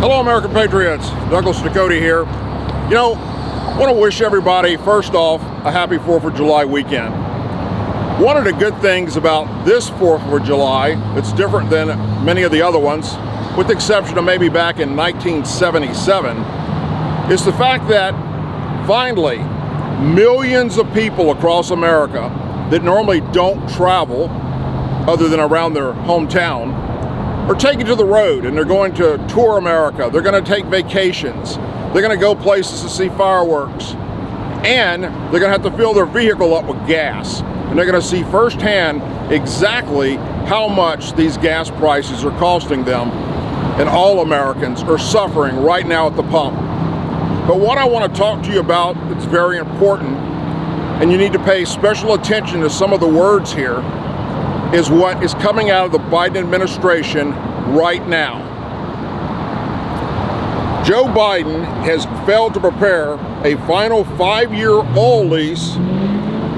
Hello, American Patriots. Douglas Ducote here. You know, I want to wish everybody, first off, a happy 4th of July weekend. One of the good things about this 4th of July that's different than many of the other ones, with the exception of maybe back in 1977, is the fact that finally millions of people across America that normally don't travel other than around their hometown are taking to the road, and they're going to tour America. They're going to take vacations. They're going to go places to see fireworks. And they're going to have to fill their vehicle up with gas. And they're going to see firsthand exactly how much these gas prices are costing them. And all Americans are suffering right now at the pump. But what I want to talk to you about that's very important, and you need to pay special attention to some of the words here, is what is coming out of the Biden administration right now. Joe Biden has failed to prepare a final 5-year oil lease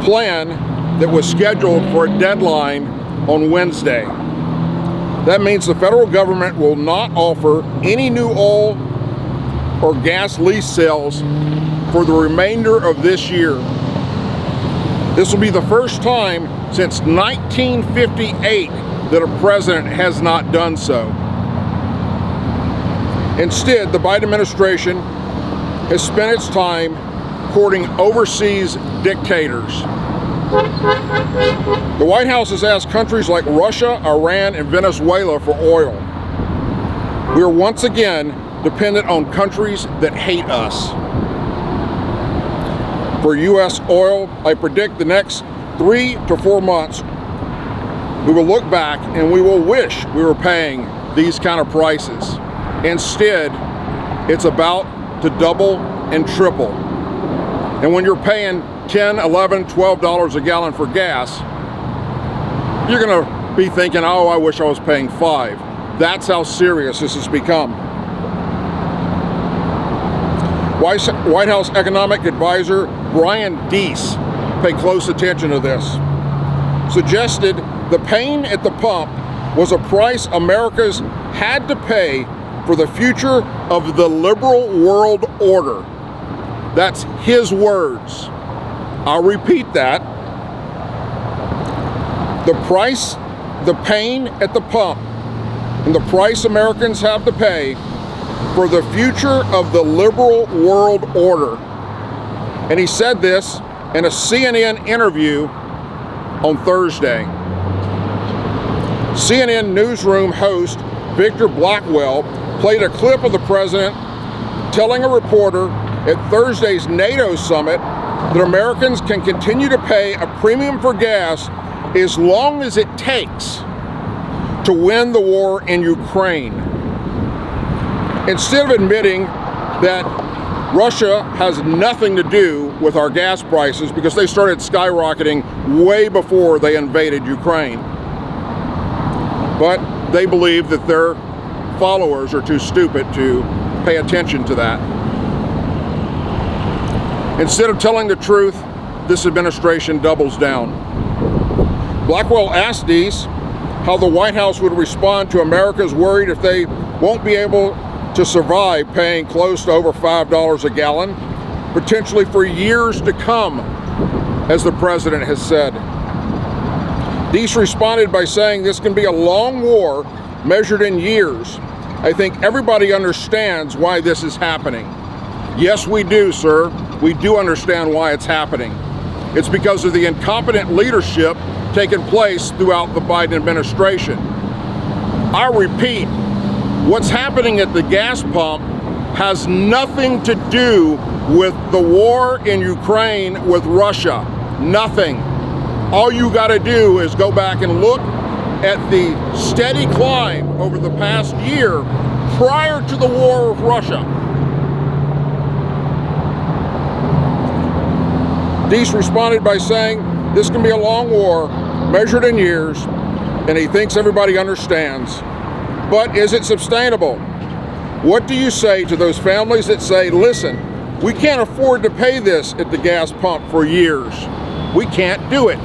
plan that was scheduled for a deadline on Wednesday. That means the federal government will not offer any new oil or gas lease sales for the remainder of this year. This will be the first time since 1958 that a president has not done so. Instead, the Biden administration has spent its time courting overseas dictators. The White House has asked countries like Russia, Iran, and Venezuela for oil. We are once again dependent on countries that hate us. For U.S. oil, I predict the next 3 to 4 months, we will look back and we will wish we were paying these kind of prices. Instead, it's about to double and triple. And when you're paying $10, $11, $12 a gallon for gas, you're going to be thinking, oh, I wish I was paying $5. That's how serious this has become. White House economic advisor Brian Deese, pay close attention to this, suggested the pain at the pump was a price Americans had to pay for the future of the liberal world order. That's his words. I'll repeat that. The pain at the pump and the price Americans have to pay for the future of the liberal world order. And he said this in a CNN interview on Thursday. CNN newsroom host Victor Blackwell played a clip of the president telling a reporter at Thursday's NATO summit that Americans can continue to pay a premium for gas as long as it takes to win the war in Ukraine. Instead of admitting that Russia has nothing to do with our gas prices because they started skyrocketing way before they invaded Ukraine. But they believe that their followers are too stupid to pay attention to that. Instead of telling the truth, this administration doubles down. Blackwell asked Deese how the White House would respond to America's worried if they won't be able to survive paying close to over $5 a gallon, potentially for years to come, as the president has said. Deese responded by saying this can be a long war measured in years. I think everybody understands why this is happening. Yes, we do, sir. We do understand why it's happening. It's because of the incompetent leadership taking place throughout the Biden administration. I repeat, what's happening at the gas pump has nothing to do with the war in Ukraine with Russia. Nothing. All you got to do is go back and look at the steady climb over the past year prior to the war with Russia. Deese responded by saying this can be a long war measured in years, and he thinks everybody understands. But is it sustainable? What do you say to those families that say, listen, we can't afford to pay this at the gas pump for years. We can't do it.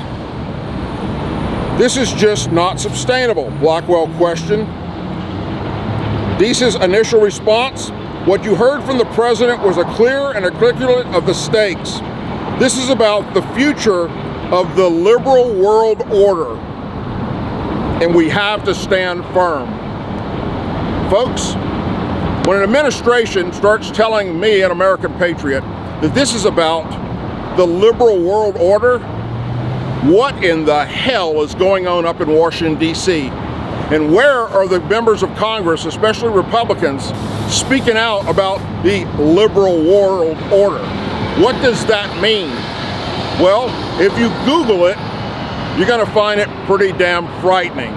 This is just not sustainable, Blackwell questioned. DC's initial response, what you heard from the president was a clear and articulate of the stakes. This is about the future of the liberal world order, and we have to stand firm. Folks, when an administration starts telling me, an American patriot, that this is about the liberal world order, what in the hell is going on up in Washington, D.C.? And where are the members of Congress, especially Republicans, speaking out about the liberal world order? What does that mean? Well, if you Google it, you're going to find it pretty damn frightening.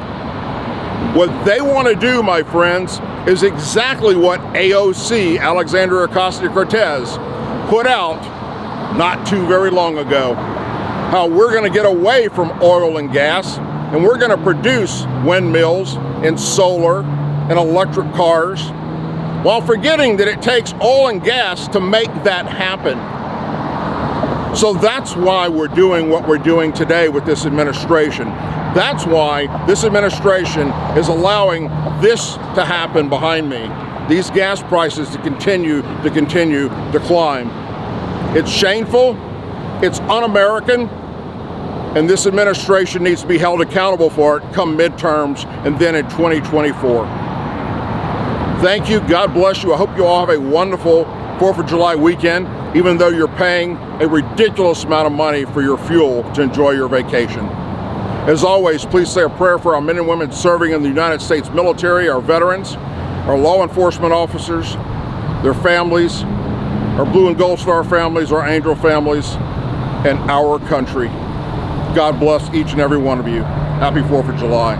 What they want to do, my friends, is exactly what AOC, Alexandria Ocasio-Cortez, put out not too very long ago. How we're going to get away from oil and gas, and we're going to produce windmills and solar and electric cars, while forgetting that it takes oil and gas to make that happen. So that's why we're doing what we're doing today with this administration. That's why this administration is allowing this to happen behind me. These gas prices to continue to climb. It's shameful, it's un-American, and this administration needs to be held accountable for it come midterms and then in 2024. Thank you, God bless you. I hope you all have a wonderful 4th of July weekend, even though you're paying a ridiculous amount of money for your fuel to enjoy your vacation. As always, please say a prayer for our men and women serving in the United States military, our veterans, our law enforcement officers, their families, our Blue and Gold Star families, our Angel families, and our country. God bless each and every one of you. Happy 4th of July.